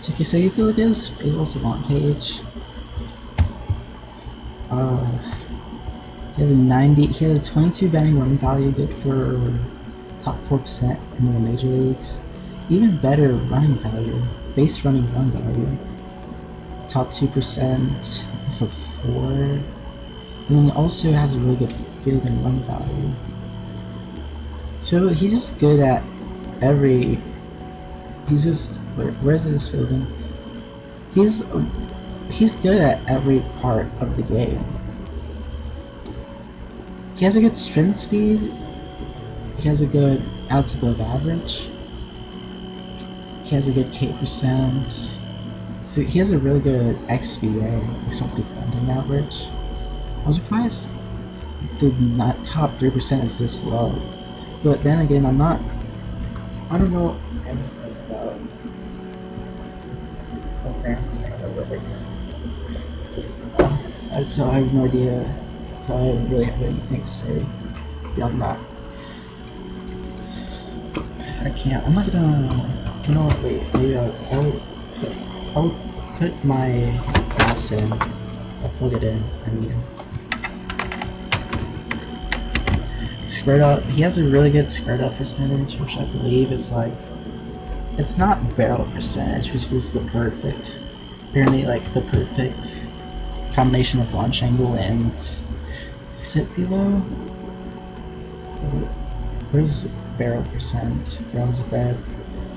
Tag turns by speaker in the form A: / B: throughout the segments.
A: Okay, so you feel like his baseball savant page. He has a 90. He has a 22 batting run value, good for top 4% in the major leagues. Even better running value, base running run value, top 2% for 4. And then also has a really good fielding run value. So he's just good at every. He's just where's his fielding? He's good at every part of the game. He has a good sprint speed. He has a good outs above average. He has a good K percent. So he has a really good XBA, expected batting average. I'm surprised the top 3% is this low. But then again, I don't know anything about advanced analytics. So I have no idea. So I don't really have anything to say beyond that. I can't. I'm not gonna. You know what? Wait. Maybe I'll put my mouse in. I'll plug it in. I mean, squared up. He has a really good squared up percentage, which I believe is like. It's not barrel percentage, which is the perfect. Apparently, like the perfect combination of launch angle and exit velo. Where's barrel percent? Barrel's bad.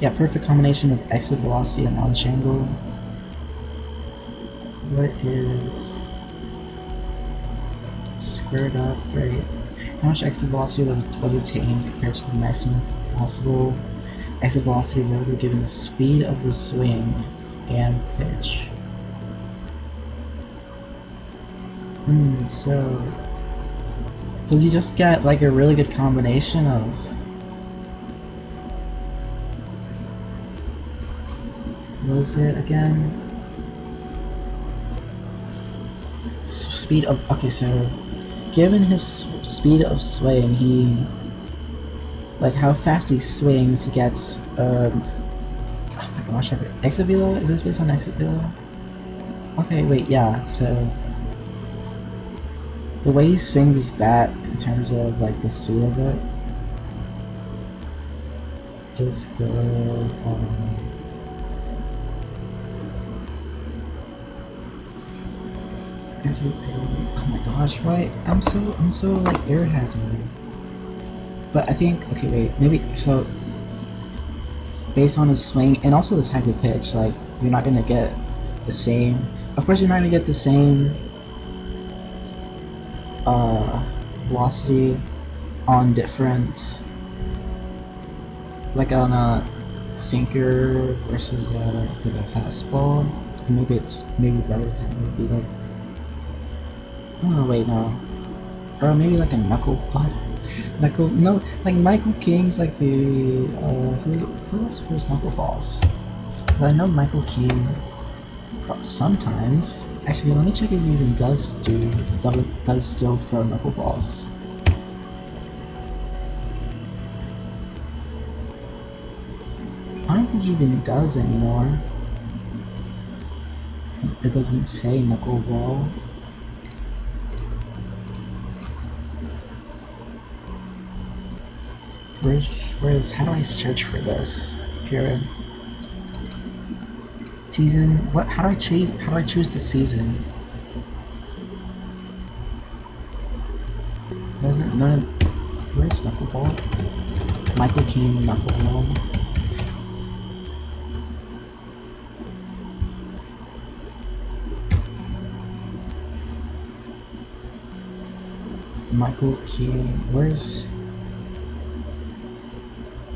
A: Yeah, perfect combination of exit velocity and launch angle. What is squared up, right? How much exit velocity was obtained compared to the maximum possible exit velocity available given the speed of the swing and pitch? So does he just get like a really good combination of what is it again? Speed of, okay, so given his speed of swing, he, like how fast he swings, he gets oh my gosh, exit velo? Is this based on exit velo? Okay, wait, yeah, so the way he swings his bat in terms of like the speed of it is good. Oh my gosh, why? I'm so like airheaded. But I think, okay, wait, maybe, so based on his swing and also the type of pitch, like you're not gonna get the same. Of course, you're not gonna get the same velocity on different, like on a sinker versus like a fastball. Maybe better example would be like, oh wait, no, or maybe like a knuckleball. No, like Michael King's like the who else wears knuckleballs? Because I know Michael King sometimes. Actually, let me check if he even does still throw knuckleballs. I don't think he even does anymore. It doesn't say knuckleball. Where's how do I search for this? Here. Season, what, how do I choose the season? Doesn't none of, where's knuckleball? Michael King knuckleball. Michael King, where's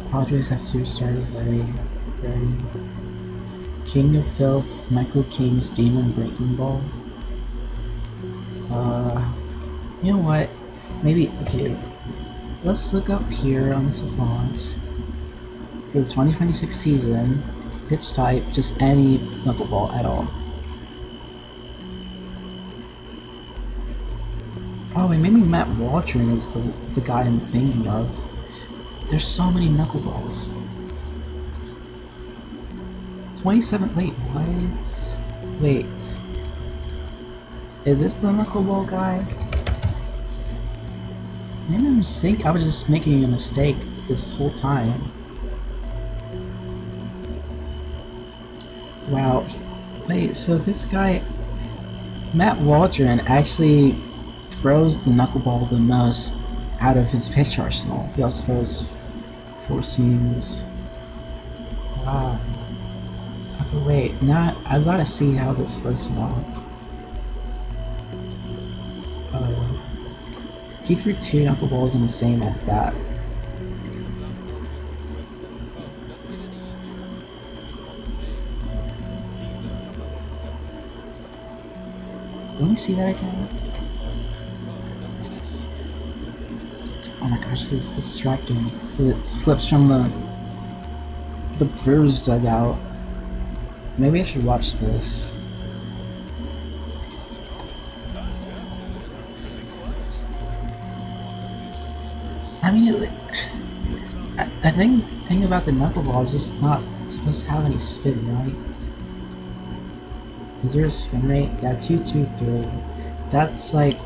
A: Apologieis have 2 stars, Larry. King of Filth, Michael King's Demon Breaking Ball. You know what? Maybe, okay, let's look up here on the Savant for the 2026 season, pitch type, just any knuckleball at all. Oh, wait, maybe Matt Watchalong is the guy I'm thinking of. There's so many knuckleballs. 27. Wait, what? Wait. Is this the knuckleball guy? Maybe I'm mistaken. I was just making a mistake this whole time. Wow. Wait, so this guy, Matt Waldron, actually throws the knuckleball the most out of his pitch arsenal. He also throws 4 seams. Wow. Okay, wait. Now I've got to see how this works now. He threw 2 knuckleballs in the same at bat. Let me see that again. Oh my gosh, this is distracting. It flips from the Brewers dugout. Maybe I should watch this. I mean, I think the thing about the knuckleball is just not supposed to have any spin, right? Is there a spin rate? Yeah, 223. That's like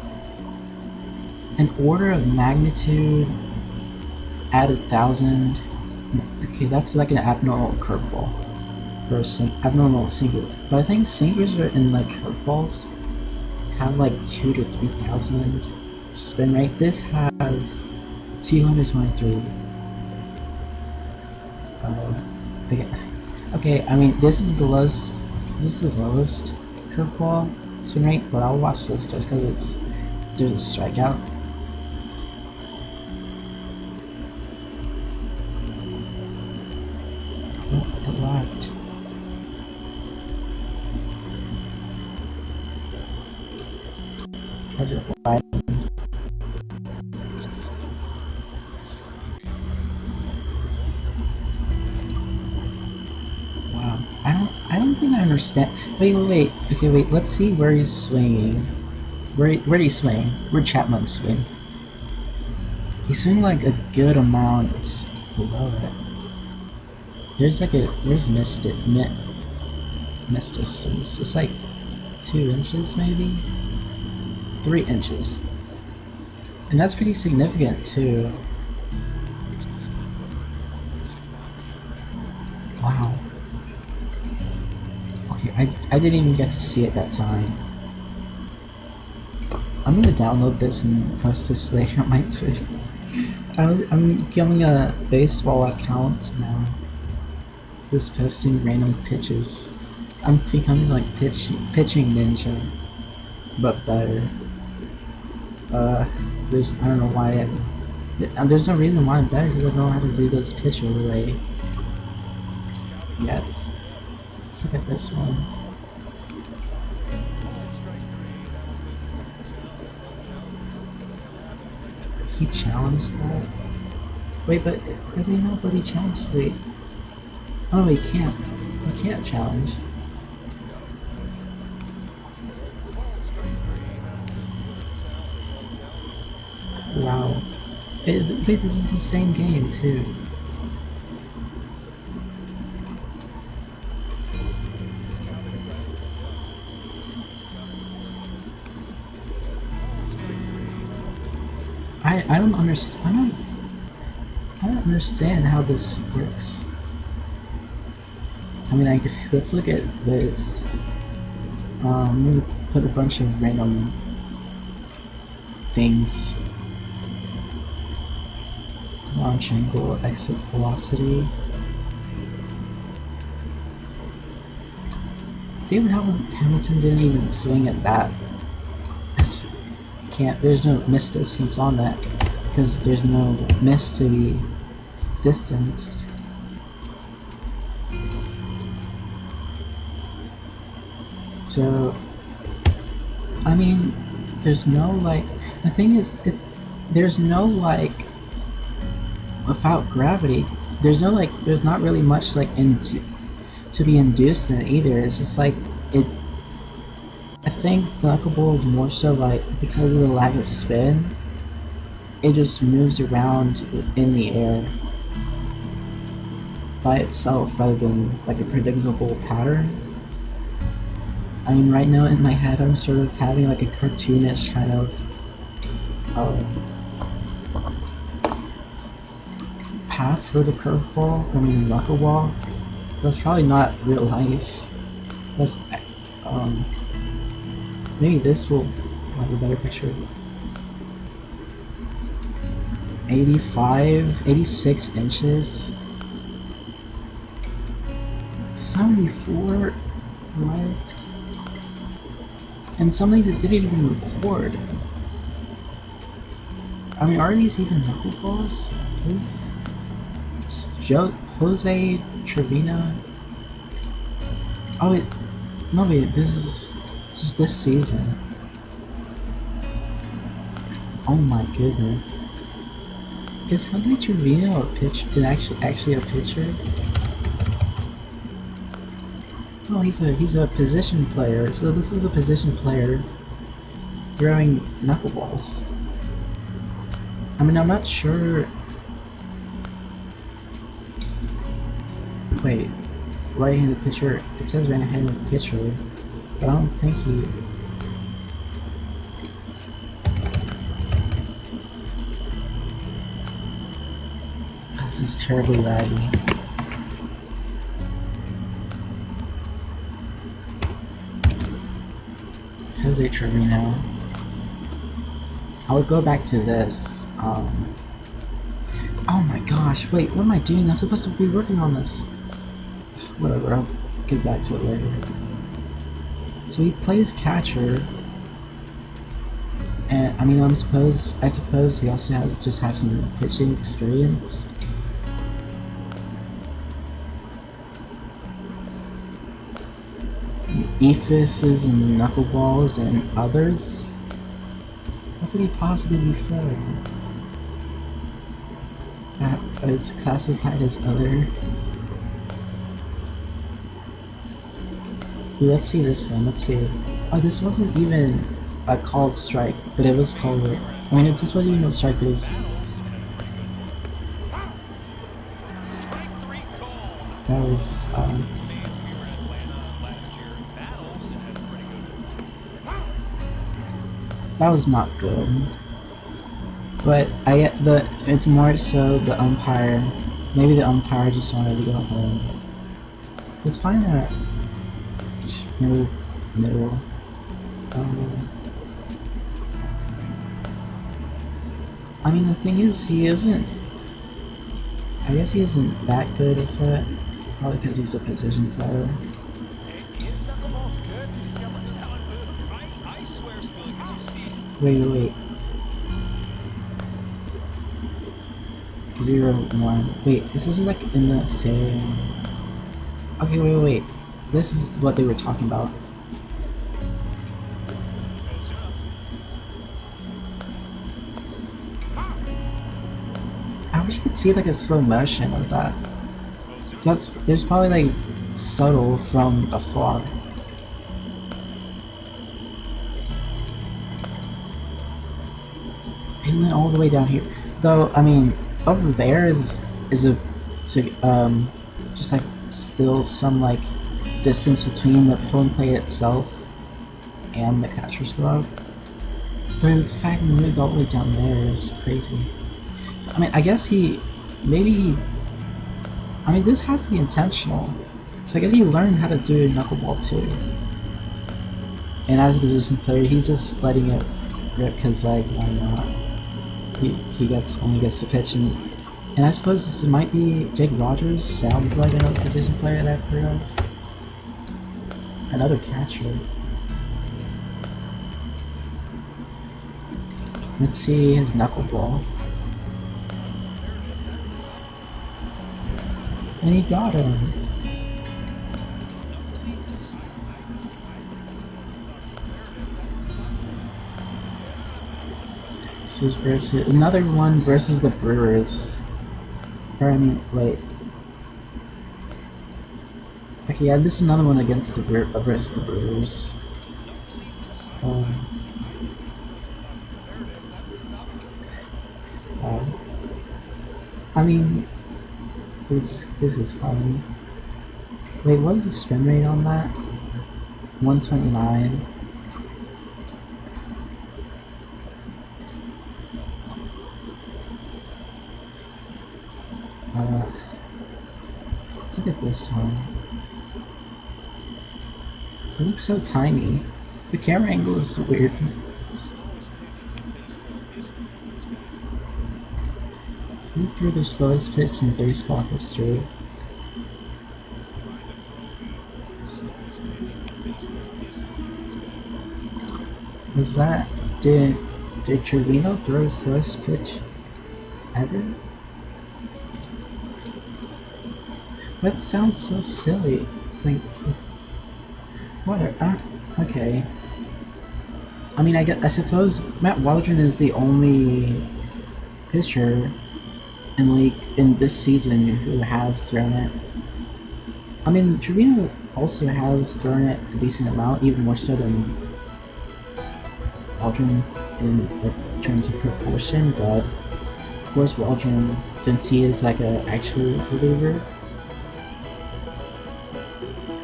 A: an order of magnitude at 1,000. Okay, that's like an abnormal curveball. Or abnormal sinker. But I think sinkers are in like curveballs have like 2 to 3,000 spin rate. This has 223. Okay, I mean this is the lowest curveball spin rate, but I'll watch this just because there's a strikeout. Oh, it lagged. I just lied. Wow, I don't think I understand. Wait. Okay, wait. Let's see where he's swinging. Where do you swing? Where Chapman swing? He's swinging like a good amount below it. There's missed distance. It's like 2 inches maybe? 3 inches. And that's pretty significant too. Wow. Okay, I didn't even get to see it that time. I'm gonna download this and post this later on my Twitter. I'm becoming a baseball account now. Just posting random pitches. I'm becoming like pitching ninja, but better. I don't know why. There's no reason why I'm better because I don't know how to do this pitch overlay yet. Let's look at this one. He challenged that? Wait, but could we know what he challenged? Wait. Oh, he can't. He can't challenge. Wow. Wait, this is the same game too. I don't understand. I don't understand how this works. I mean, let's look at this. I'm gonna put a bunch of random things. Launch angle, exit velocity. David Hamilton didn't even swing at that. There's no miss distance on that because there's no miss to be distanced. So, I mean, there's no like, the thing is, there's no like, without gravity, there's not really much like to be induced in it either. It's just like, I think the knuckleball is more so like, because of the lack of spin, it just moves around in the air. by itself rather than like a predictable pattern. I mean, right now in my head, I'm sort of having like a cartoonish kind of path for the curveball. I mean, knuckleball. That's probably not real life. That's maybe this will have a better picture. 85, 86 inches. 74. What? And some of these it didn't even record. I mean, are these even knuckleballs? Is Jose Trevino? Oh wait, no wait, this is this season. Oh my goodness. Is Jose Trevino actually a pitcher? Oh, he's a position player. So this was a position player throwing knuckleballs. I mean, I'm not sure. Wait, right-handed pitcher. It says right-handed pitcher, but I don't think he. This is terribly laggy. Jose Trevino. I'll go back to this. Oh my gosh, wait, what am I doing? I'm supposed to be working on this. Whatever, I'll get back to it later. So he plays catcher. And I mean, I suppose he also has some pitching experience. Ephises and knuckleballs and others? What could he possibly be from? That is classified as other. Ooh, let's see this one, let's see. Oh, this wasn't even a called strike, but it was called. I mean, this wasn't even a strike, but it was. That was, that was not good. But it's more so the umpire. Maybe the umpire just wanted to go home. Let's find a middle. I mean, the thing is, he isn't. I guess he isn't that good at it. Probably because he's a position player. Wait. 0-1. Wait, this is like in the same. Okay, wait. This is what they were talking about. I wish you could see like a slow motion of that. There's probably like subtle from afar. It went all the way down here. Though, I mean, over there is just like still some like distance between the home plate itself and the catcher's glove. But the fact that he moved all the way down there is crazy. So, I mean, I guess I mean, this has to be intentional. So I guess he learned how to do knuckleball too. And as a position player, he's just letting it rip because, like, why not? He only gets to pitch, and I suppose this might be Jake Rogers. Sounds like another position player that I've heard of. Another catcher. Let's see his knuckleball. And he got him. This is versus another one versus the Brewers. Or I mean, wait. Okay, yeah, this is another one against the versus the Brewers. I mean, This is funny. Wait, what was the spin rate on that? 129. Let's look at this one. It looks so tiny. The camera angle is weird. Who threw the slowest pitch in baseball history? Was that... Did Trevino throw his slowest pitch ever? That sounds so silly. It's like... Whatever. Okay. I mean, I suppose Matt Waldron is the only pitcher in this season who has thrown it. I mean, Trevino also has thrown it a decent amount, even more so than Waldron in terms of proportion, but of course Waldron, since he is like an actual reliever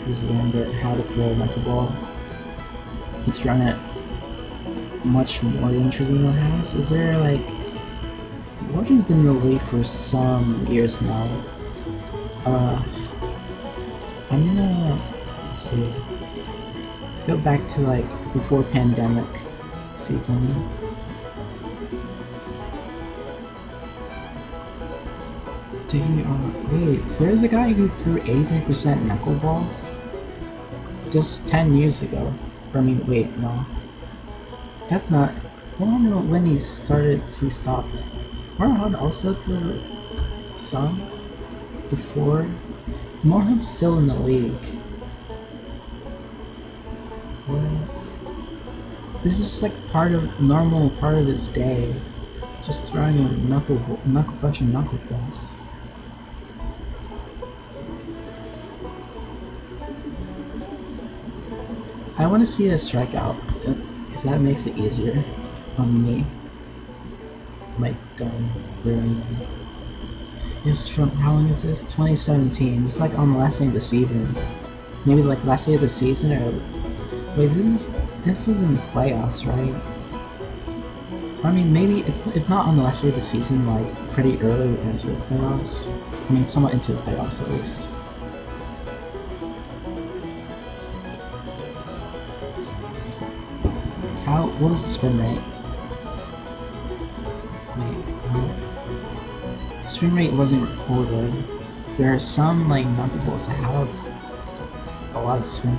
A: who's learned how to throw a knuckleball, he's thrown it much more than Trevino has. Is there like... Waldron's been in the league for some years now. I'm gonna... let's see. Let's go back to like before pandemic season. Wait, there's a guy who threw 83% knuckleballs just 10 years ago. Or I mean, wait, no. That's not... I don't know when he stopped. Morehead also threw some before. Morehead's still in the league. What? This is just like normal part of his day. Just throwing a bunch of knuckleballs. I want to see a strikeout, because that makes it easier on me. My dumb brain. This is from, how long is this? 2017. It's like on the last day of the season. Maybe like last day of the season, or... Wait, this was in the playoffs, right? I mean, maybe it's, if not on the last day of the season, like pretty early into the playoffs. I mean, somewhat into the playoffs at least. What was the spin rate? Wait, what? The spin rate wasn't recorded. There are some like knuckleballs that have a lot of spin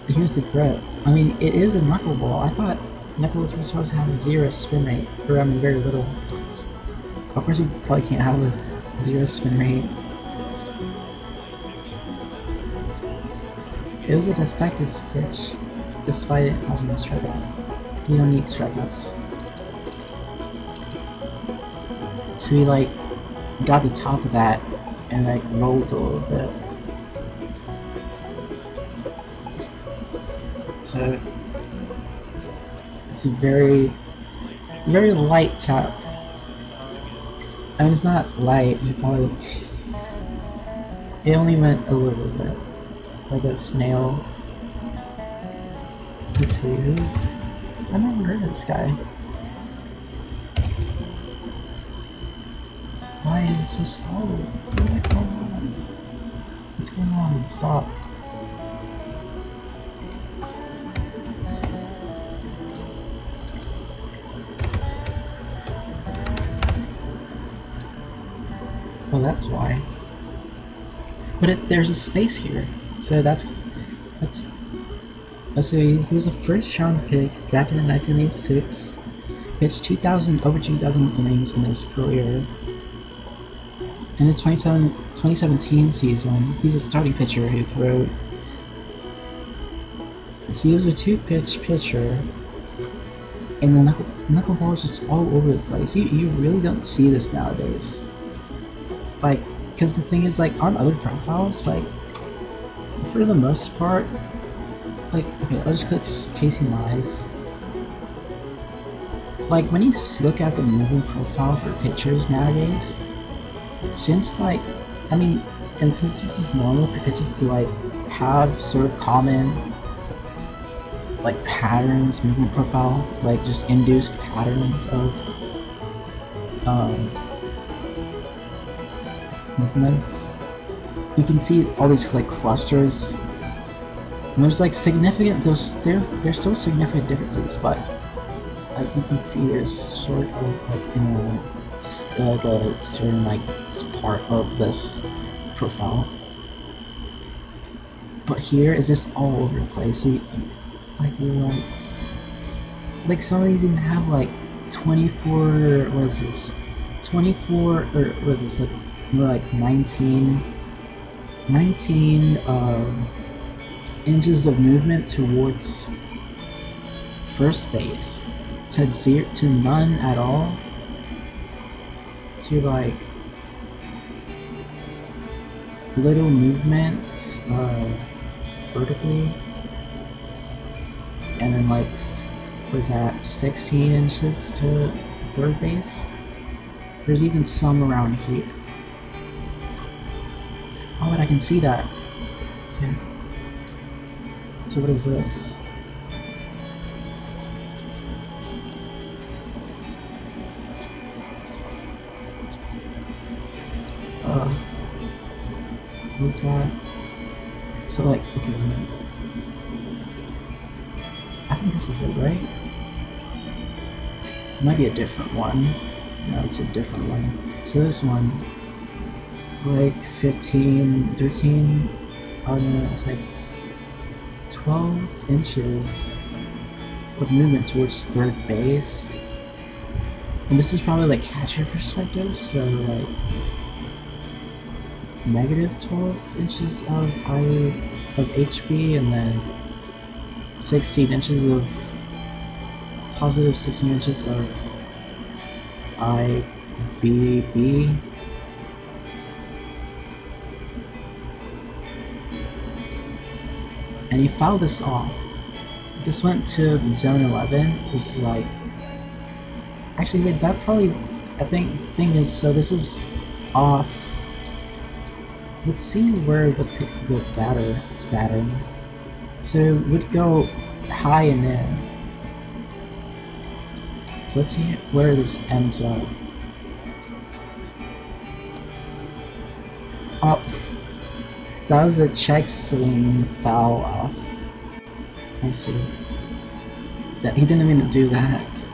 A: rate. Here's the grip. I mean, it is a knuckleball. I thought knuckleballs were supposed to have 0 spin rate, or I mean, very little. Of course, you probably can't have a 0 spin rate. It was a defective pitch, despite it having a strikeout. You don't need strikeouts. So he like got the top of that and like rolled a little bit. So it's a very, very light tap. I mean, it's not light. You probably... It only went a little bit. Like a snail. Let's see, who's... I've never heard of this guy. Why is it so slow? What is going on? What's going on? Stop. Oh, that's why. But there's a space here. So let's see, he was a first round pick, drafted in 1986, pitched over 2,000 innings in his career. In the 2017 season, he's a starting pitcher who threw... He was a 2-pitch pitcher, and the knuckleball was just all over the place. You really don't see this nowadays. Like, because the thing is, like, on other profiles, like, for the most part, like, okay, I'll just click Casey Mize. like when you look at the movement profile for pitchers nowadays, since like, I mean, and since this is normal for pitchers to like have sort of common like patterns, movement profile, like just induced patterns of movements, you can see all these like clusters, and there's like significant, there's still significant differences, but like you can see there's sort of like in a certain like part of this profile, but here is just all over the place. So like some of these even have like 24, what is this, 24, or what is this, like more like 19 inches of movement towards first base, to none at all, to like little movements vertically, and then like, was that 16 inches to third base? There's even some around here. Oh, but I can see that. Yeah. So what is this? What's that? So like, okay, I think this is it, right? It might be a different one. No, it's a different one. So this one, like 15, 13, oh no, it's like 12 inches of movement towards third base. And this is probably like catcher perspective, so like negative 12 inches of HB, and then 16 inches of positive 16 inches of IVB. And you foul this off. This went to zone 11, which is like, actually wait, that probably, I think thing is, so this is off. Let's see where the batter is batting. So it would go high and in. So let's see where this ends up. Oh, that was a check swing foul off. I see. That he didn't mean to do that.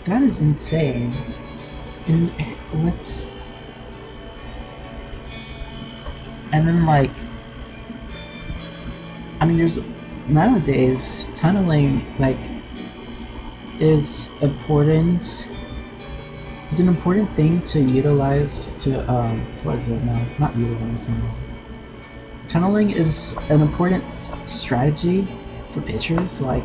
A: That is insane. And what? And then like, I mean, there's nowadays tunneling like is important. Is an important thing to utilize to what is it now? Not utilize. Tunneling is an important strategy for pitchers. Like,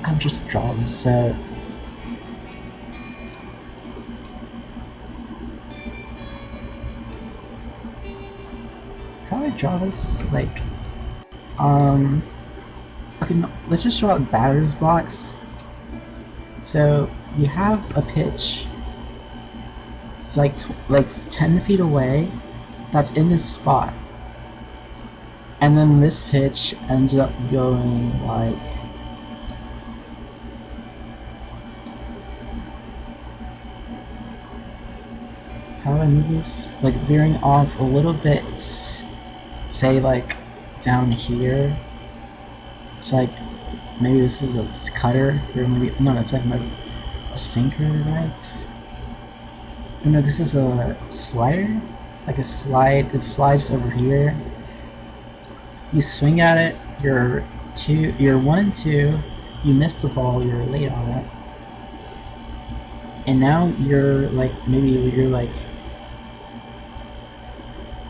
A: I'll just draw this. So how do I draw this? Like, okay, no, let's just draw out batter's box. So you have a pitch. It's like 10 feet away. That's in this spot, and then this pitch ends up going like. How do I move this? Like veering off a little bit, say like down here. It's like maybe this is a cutter, or maybe no, it's like a sinker, right? No, this is a slider, like a slide. It slides over here. You swing at it. You're 1 and 2. You miss the ball. You're late on it, and now you're like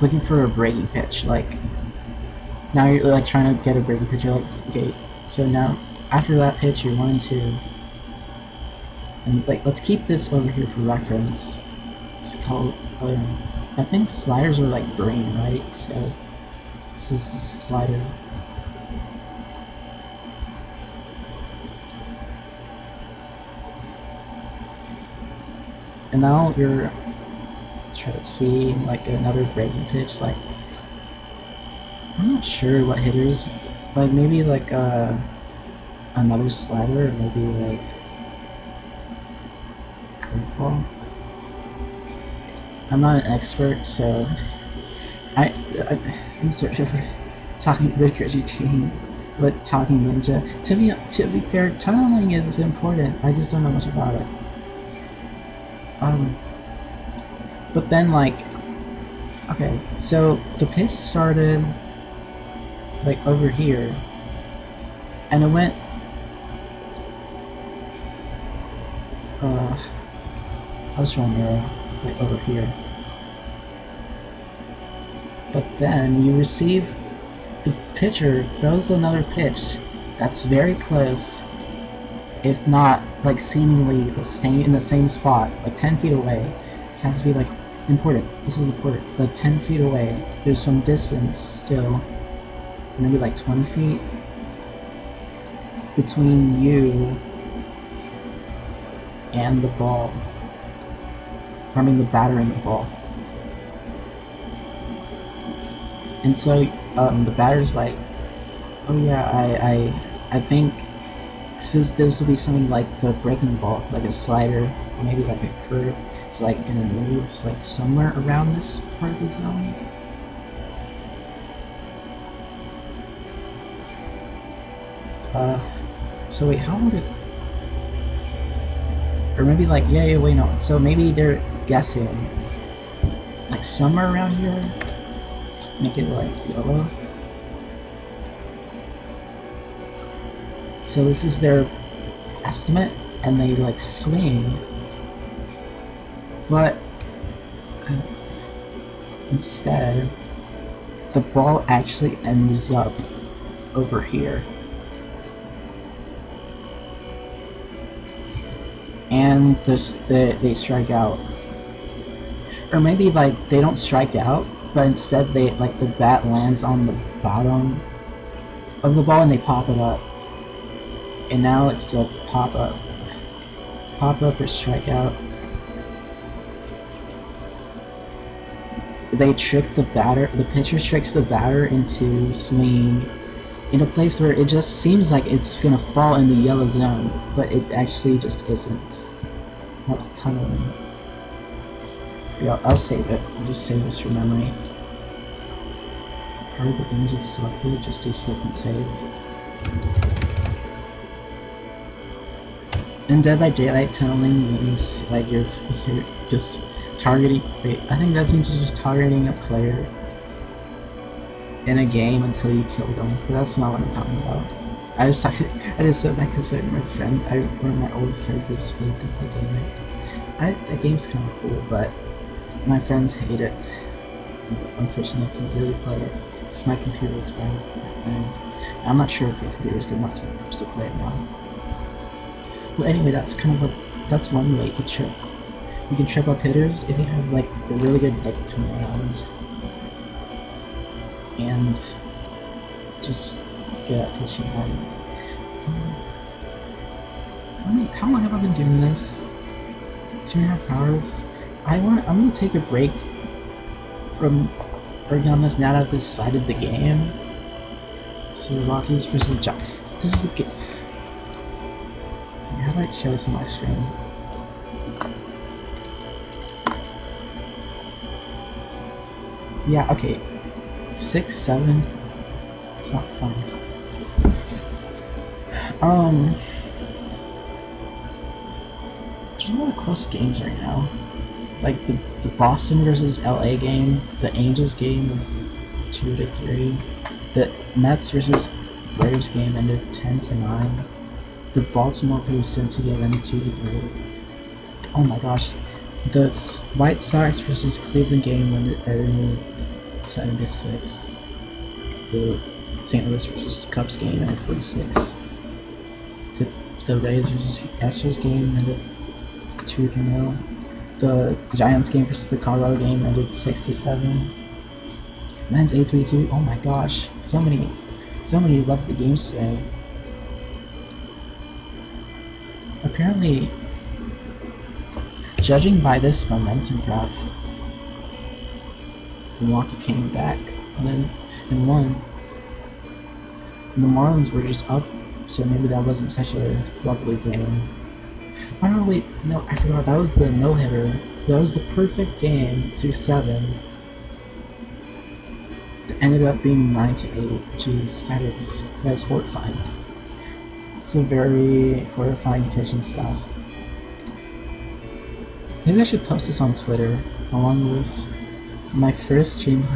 A: looking for a breaking pitch. Like now you're like trying to get a breaking pitch. You're like, okay, so now after that pitch, you're 1 and 2. And like, let's keep this over here for reference. It's called, I think sliders are like green, right? So this is a slider. And now you're trying to see like another breaking pitch. Like, I'm not sure what hitters, like maybe like another slider, or maybe like curveball. I'm not an expert, so I'm sort of talking regurgitating what Talking Ninja. To be fair, tunneling is important. I just don't know much about it. But then like, okay, so the pitch started like over here, and it went. I was trying to mirror like over here. But then you receive, the pitcher throws another pitch that's very close, if not like seemingly the same, in the same spot, like 10 feet away. This has to be like important. This is important. It's like 10 feet away. There's some distance still, maybe like 20 feet between you and the ball. I mean the batter and the ball. And so the batter's like, oh yeah, I think since this will be something like the breaking ball, like a slider, or maybe like a curve, it's like gonna move like somewhere around this part of the zone. So wait, how would it? Or maybe like, yeah, wait, no. So maybe they're guessing like somewhere around here. Let's make it like yellow. So this is their estimate, and they like swing, but instead the ball actually ends up over here, and they strike out. Or maybe like they don't strike out, but instead they like the bat lands on the bottom of the ball and they pop it up. And now it's a pop up or strikeout. They trick the batter, the pitcher tricks the batter into swinging in a place where it just seems like it's gonna fall in the yellow zone, but it actually just isn't. That's tunneling. Yeah, I'll save it. I'll just save this for memory. Part of the image is selected, just a select and save. And Dead by Daylight tunneling means like you're just targeting. I think that means you're just targeting a player in a game until you kill them. But that's not what I'm talking about. I just said that because my friend, one of my old friend groups played Dead by Daylight. That game's kind of cool, but my friends hate it. Unfortunately, I can't really play it. It's my computer's bad. And I'm not sure if the computer's good enough to play it now. But anyway, that's kind of that's one way you can trip. You can trip up hitters if you have like a really good like command, and just get at pitching hard. How long have I been doing this? 2.5 hours. I'm gonna take a break from working on this now that I've decided the game. So Rockies versus this is a game. How about I show this on my screen? Yeah, okay. 6, 7. It's not fun. There's a lot of close games right now. Like the Boston versus LA game, the Angels game is 2-3. The Mets versus Braves game ended 10-9. The Baltimore versus Cincy game ended 2-3. Oh my gosh. The White Sox versus Cleveland game ended 7-6. The St. Louis versus Cubs game ended 46. The Rays versus Astros game ended It's 2-0. The Giants game versus the Colorado game ended 6-7. Men's 8-3-2. Oh my gosh, so many lovely games today. Apparently, judging by this momentum graph, Milwaukee came back and won. The Marlins were just up, so maybe that wasn't such a lovely game. Oh no, wait, no, I forgot, that was the no-hitter. That was the perfect game through 7. It ended up being 9-8, jeez, that is horrifying. It's a very horrifying pitching staff. Maybe I should post this on Twitter, along with my first stream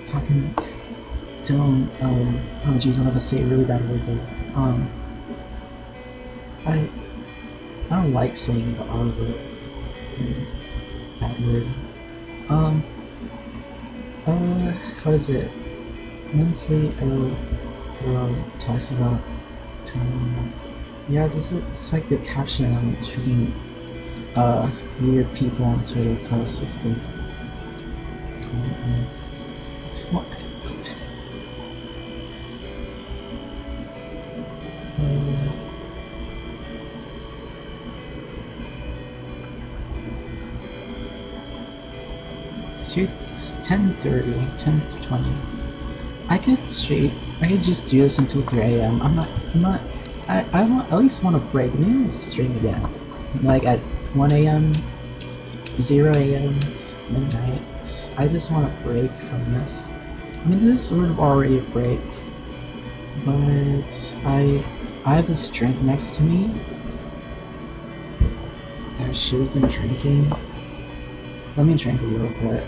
A: talking don't oh jeez, I'm gonna say a really bad word though. I don't like saying the R word. That word. What is it? Mentally talks about time. Yeah, it's like the caption on treating weird people on Twitter posts. It's the what? It's 10:30, 10:20. I could just do this until 3 a.m. I want, at least want a break. Maybe I'll stream again. Like at 1 a.m., 0 a.m., midnight. I just want a break from this. I mean, this is sort of already a break. But I have this drink next to me that I should have been drinking. Let me drink a little bit.